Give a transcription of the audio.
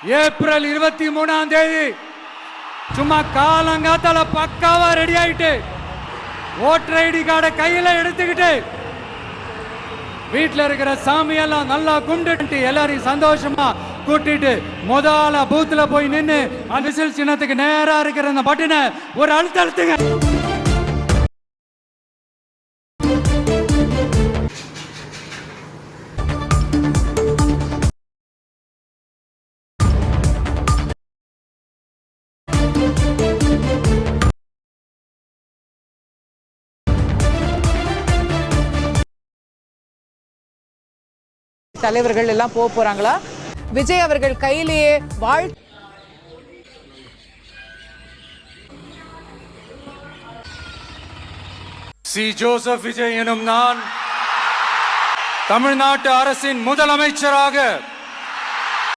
April 23ஆம் தேதி சும்மா காலங்காத்தால பக்காவா ரெடி ஆயிட்டு ஓட்டர் ஐடி கார்டை கையில எடுத்துக்கிட்டு வீட்டுல இருக்கிற சாமியெல்லாம் நல்லா கும்பிட்டு எல்லாரையும் சந்தோஷமா கூட்டிட்டு முதல்ல பூத்துல போய் நின்று அந்த விசில் சின்னத்துக்கு நேரா இருக்கிற அந்த பட்டனை ஒரு அழுத்தங்க. தலைவர்கள் எல்லாம் போறாங்களா? விஜய் அவர்கள் கையிலேயே சி ஜோசப் விஜய் எனும் நான் தமிழ்நாட்டு அரசின் முதலமைச்சராக